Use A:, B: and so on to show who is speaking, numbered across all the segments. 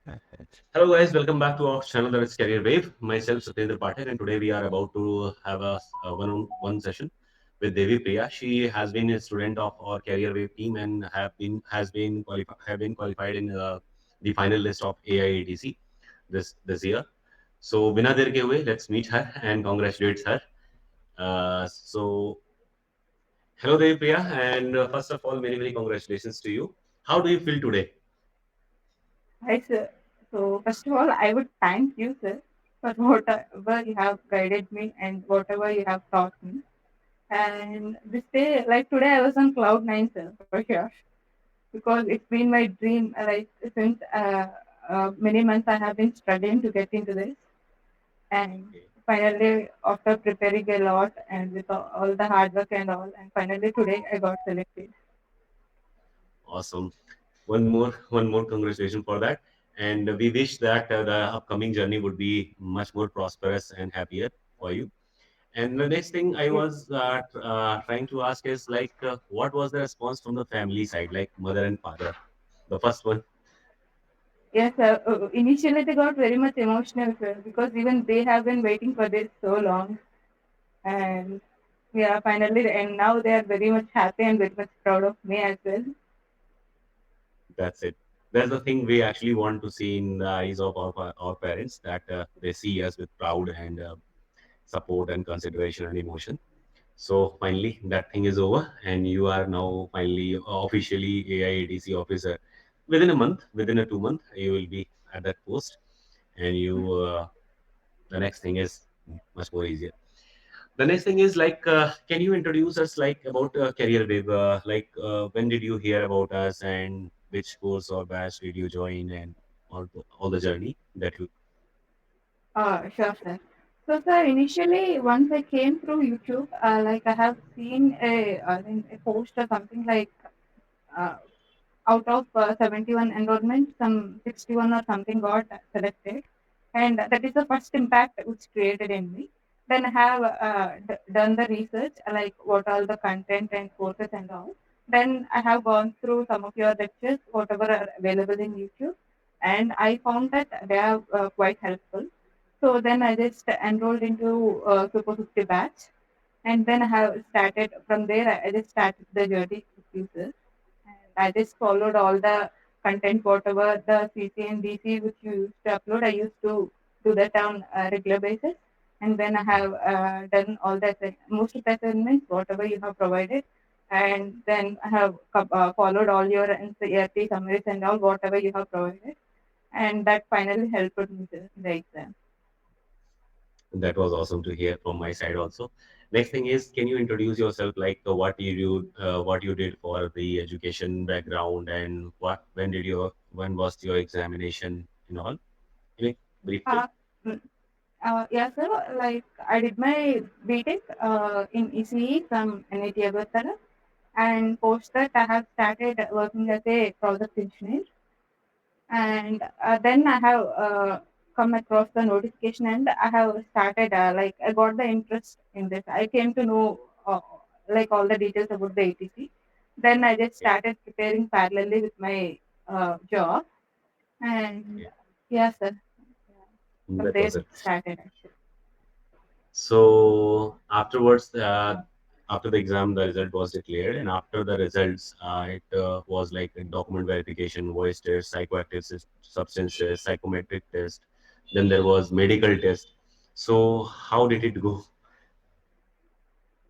A: Hello guys, welcome back to our channel that is Career Wave. Myself Satyendra Pathak, and today we are about to have a one-on-one session with Devi Priya. She has been a student of our Career Wave team and have been qualified in the final list of AIATC this year. So बिना देर के हुए, let's meet her and congratulate her. So hello Devi Priya, and first of all, many congratulations to you. How do you feel today?
B: Hi, sir. So, first of all, I would thank you, sir, for whatever you have guided me and whatever you have taught me. And this day, like today, I was on cloud nine, sir, for sure, because it's been my dream. Like since many months, I have been struggling to get into this, and finally, after preparing a lot and with all the hard work and all, and finally today, I got selected.
A: Awesome. One more congratulations for that. And we wish that the upcoming journey would be much more prosperous and happier for you. And the next thing I
B: Yes.
A: was trying to ask is like, what was the response from the family side, like mother and father? The first one.
B: Yes, initially they got very much emotional, sir, because even they have been waiting for this so long, and yeah, finally, and now they are very much happy and very much proud of me as well.
A: That's it. That's the thing we actually want to see in the eyes of our parents, that they see us with proud and support and consideration and emotion. So finally, that thing is over, and you are now finally officially AIATC officer. Within a month, within a 2 month, you will be at that post, and the next thing is much more easier. The next thing is like, can you introduce us like about Career Wave? When did you hear about us, and which course or batch did you join, and all the journey that you.
B: Sure, sir. So, sir, initially, once I came through YouTube, like I have seen I think a post or something like uh, out of 71 enrollment, some 61 or something got selected. And that is the first impact which created in me. Then I have done the research, like what all the content and courses and all. Then I have gone through some of your lectures, whatever are available in YouTube, and I found that they are quite helpful. So then I just enrolled into Super 50 batch, and then I have started from there. I just started the journey with users, and I just followed all the content, whatever the CC and DC which you used to upload. I used to do that on a regular basis, and then I have done all that most of the assignments, whatever you have provided, and then I have followed all your NCERT summaries and all whatever you have provided, and that finally helped me in the exam.
A: That was awesome to hear from my side also. Next thing is, can you introduce yourself, like what you did for the education background, and when was your examination and all? Can you brief it?
B: Uh, mm, yeah, sir. Like I did my BTech in ECE from NIT Agartala, and post that I have started working as a project engineer. And then I have come across the notification, and I have started like I got the interest in this. I came to know like all the details about the ATC. Then I just
A: Okay.
B: started preparing parallelly with my job, and
A: Okay.
B: yes, sir. From
A: That
B: there
A: was
B: it
A: it.
B: started actually.
A: So afterwards, after the exam, the result was declared, and after the results, it was like a document verification, voice test, psychoactive substance test, psychometric test. Then there was medical test. So how did it go?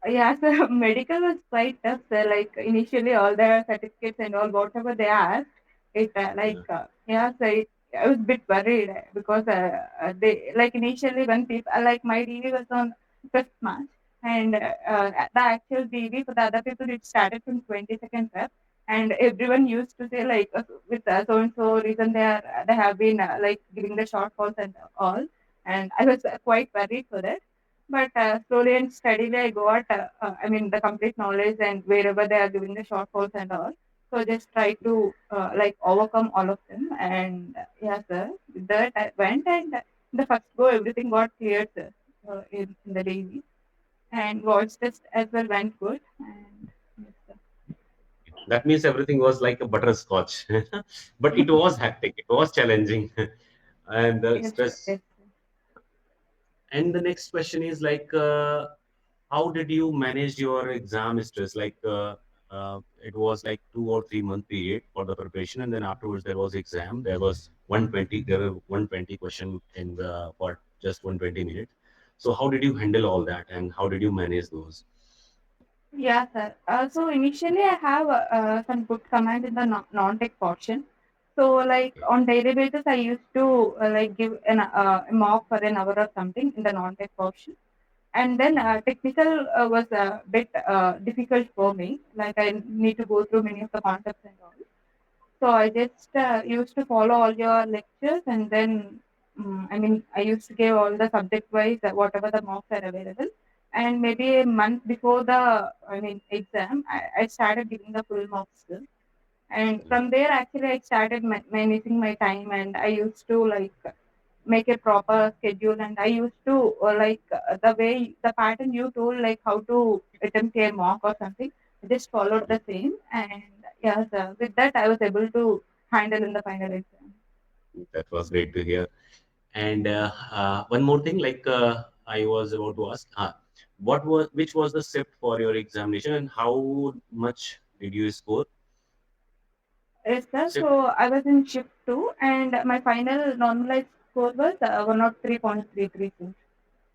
B: Yeah, so medical was quite tough. So like initially, all the certificates and all whatever they asked, it
A: Yeah.
B: yeah, so I was a bit worried because they like initially when people like my DV was on 5th March, and the actual DV for the other people it started from 22nd Feb, and everyone used to say like with so and so reason they have been like giving the shortfalls and all, and I was quite worried for that, but slowly and steadily, I got, I mean, the complete knowledge and wherever they are giving the shortfalls and all. So just try to like overcome all of them. And yes, sir, with that I went and the first go, everything got cleared sir, in the daily. And watch test as well went good. And yes, sir.
A: That means everything was like a butterscotch. But it was hectic, it was challenging, and the
B: Yes, sure.
A: stress.
B: Yes.
A: And the next question is like, how did you manage your exam stress? Like, it was like 2 or 3 month period for the preparation, and then afterwards there was exam. There was 120. There were 120 question in the for just 120 minutes. So how did you handle all that, and how did you manage those?
B: Yeah, sir. So initially, I have some good command in the non-tech portion. So like
A: Okay.
B: on daily basis, I used to like give a mock for an hour or something in the non-tech portion. And then
A: Mhm.
B: technical was a bit difficult for me. Like I need to go through many of the concepts and all. So I just used to follow all your lectures, and then I mean I used to give all the subject wise whatever the mocks are available. And maybe a month before the exam, I started giving the full mocks still. And from there, actually, I started managing my time, and I used to like make a proper schedule. And I used to the way the pattern you told, like how to attempt a mock or something. I just followed the same, and yes, with that I was able to handle in the final exam.
A: That was great to hear. And one more thing, like, I was about to ask, what was which was the shift for your examination, and how much did you score?
B: Yes, sir.
A: Shift
B: So I was in shift two, and my final normalized score was 103.33.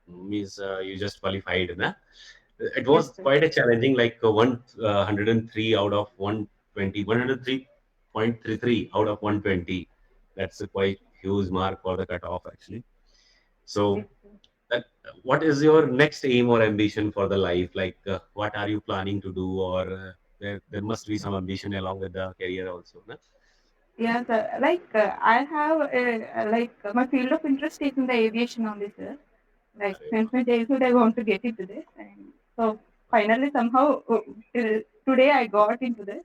A: means you just qualified, na? It
B: Yes,
A: was
B: sir.
A: quite a challenging, like 103 out of 120, 103.33 out of 120. That's a quite huge mark for the cutoff, actually.
B: Yes,
A: So,
B: sir.
A: that, what is your next aim or ambition for the life? Like, what are you planning to do, or there must be some ambition along with the career also, na?
B: Yes, like I have my field of interest is in the aviation only, sir. Like
A: Arey
B: since my childhood, I want to get into this, and so finally somehow today I got into this,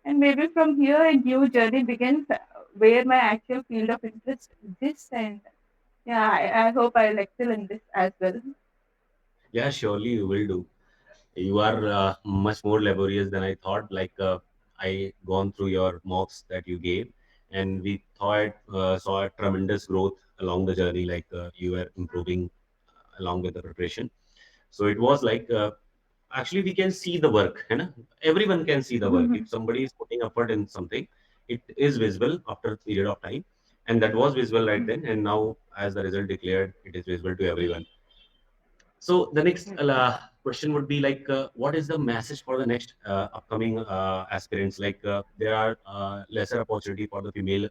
B: and maybe from here a new journey begins where my actual field of interest is this, and yeah, I hope I'll excel in this as well.
A: Yeah, surely you will do. You are much more laborious than I thought. Like, I gone through your mocks that you gave, and we thought saw a tremendous growth along the journey. Like, you were improving along with the preparation. So it was like, actually we can see the work. You know? Everyone can see the work. If somebody is putting effort in something, it is visible after a period of time, and that was visible right then. And now, as the result declared, it is visible to everyone. So the next question would be like, what is the message for the next upcoming aspirants? Like, there are lesser opportunity for the female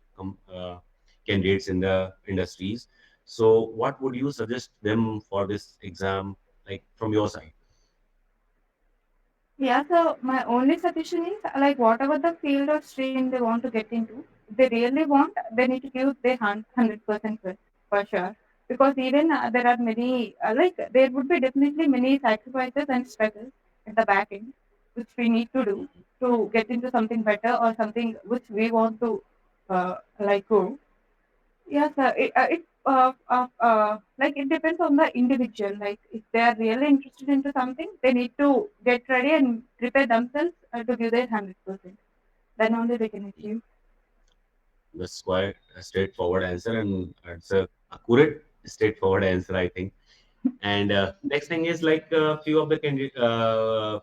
A: candidates in the industries. So what would you suggest them for this exam, like from your side?
B: Yeah, so my only suggestion is like whatever the field or stream they want to get into, if they really want, they need to give their 100% for sure. Because even there are many, there would be definitely many sacrifices and struggles at the back end, which we need to do to get into something better or something which we want to go. Yes, sir. Like it depends on the individual. Like if they are really interested into something, they need to get ready and prepare themselves to give their 100%. Then only they can achieve.
A: That's quite a straightforward answer, and it's a accurate, straightforward answer, I think. And next thing is like, few of the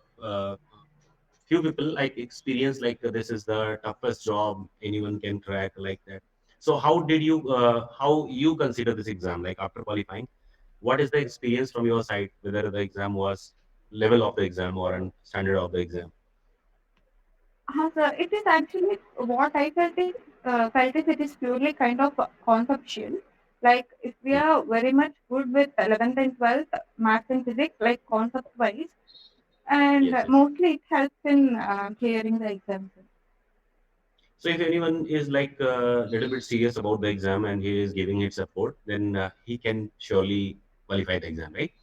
A: few people like experience like, this is the toughest job anyone can crack, like that. So how you consider this exam, like after qualifying? What is the experience from your side, whether the exam was level of the exam or an standard of the exam?
B: Sir, it is actually what I felt is it is purely kind of conceptual. Like if we
A: Hmm.
B: are very much good with 11th and 12th maths and physics, like concept wise, and
A: Yes, yes.
B: mostly it helps in clearing the exams.
A: So if anyone is like a little bit serious about the exam and he is giving it support, then he can surely qualify the exam, right?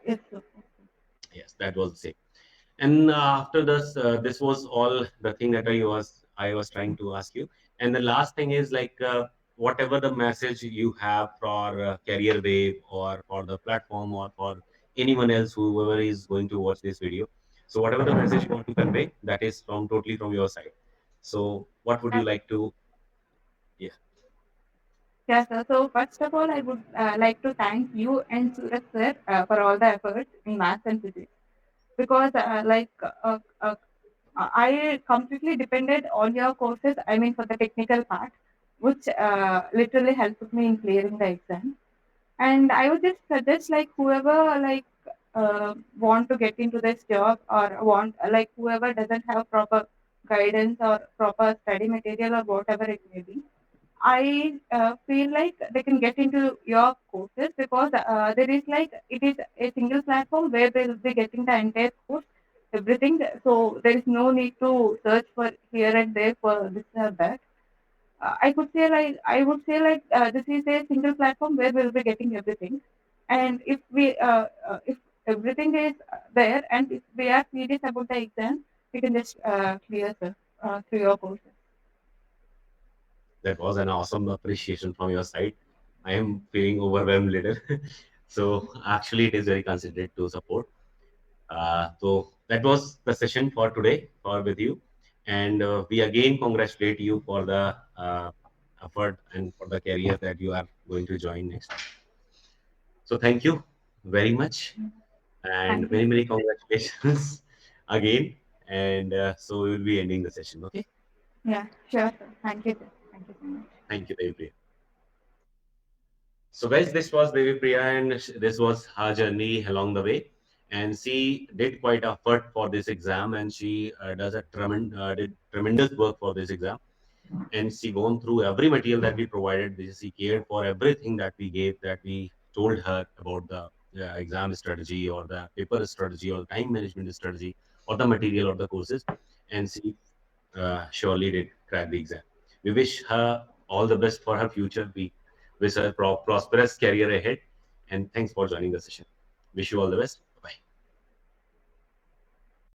B: Yes, sir.
A: Yes, that was the same. And after this, this was all the thing that I was trying to ask you. And the last thing is like, whatever the message you have for Career Wave or for the platform or for anyone else, whoever is going to watch this video. So whatever the message you want to convey, that is from totally from your side. So what would you
B: Uh,
A: like to? Yeah,
B: Yes, sir. So first of all, I would like to thank you and Suraj sir for all the efforts in maths and physics because I completely depended on your courses. I mean, for the technical part, which literally helped me in clearing the exam. And I would just suggest like whoever want to get into this job or want like whoever doesn't have proper guidance or proper study material or whatever it may be, I feel like they can get into your courses because there is like it is a single platform where they will be getting the entire course, everything. So there is no need to search for here and there for this or that. I would say like this is a single platform where we'll be getting everything, and if everything is there and if we are serious about the exam, we can just clear through your courses.
A: that was an awesome appreciation from your side. I am feeling overwhelmed little. So actually, it is very considerate to support. So that was the session for today for with you, and we again congratulate you for the effort and for the career that you are going to join next. So thank you very much, and
B: Thank you.
A: many congratulations again. And so we will be ending the session. Okay.
B: Yeah, sure, sir. Thank you, sir. Thank you so much.
A: Thank you, Devi. So, guys, this was Devi Priya, and this was her journey along the way. And she did quite effort for this exam, and she did tremendous work for this exam. And she gone through every material that we provided. She cared for everything that we gave, that we told her about the exam strategy or the paper strategy or the time management strategy or the material or the courses. And she surely did crack the exam. We wish her all the best for her future. We wish her prosperous career ahead. And thanks for joining the session. Wish you all the best.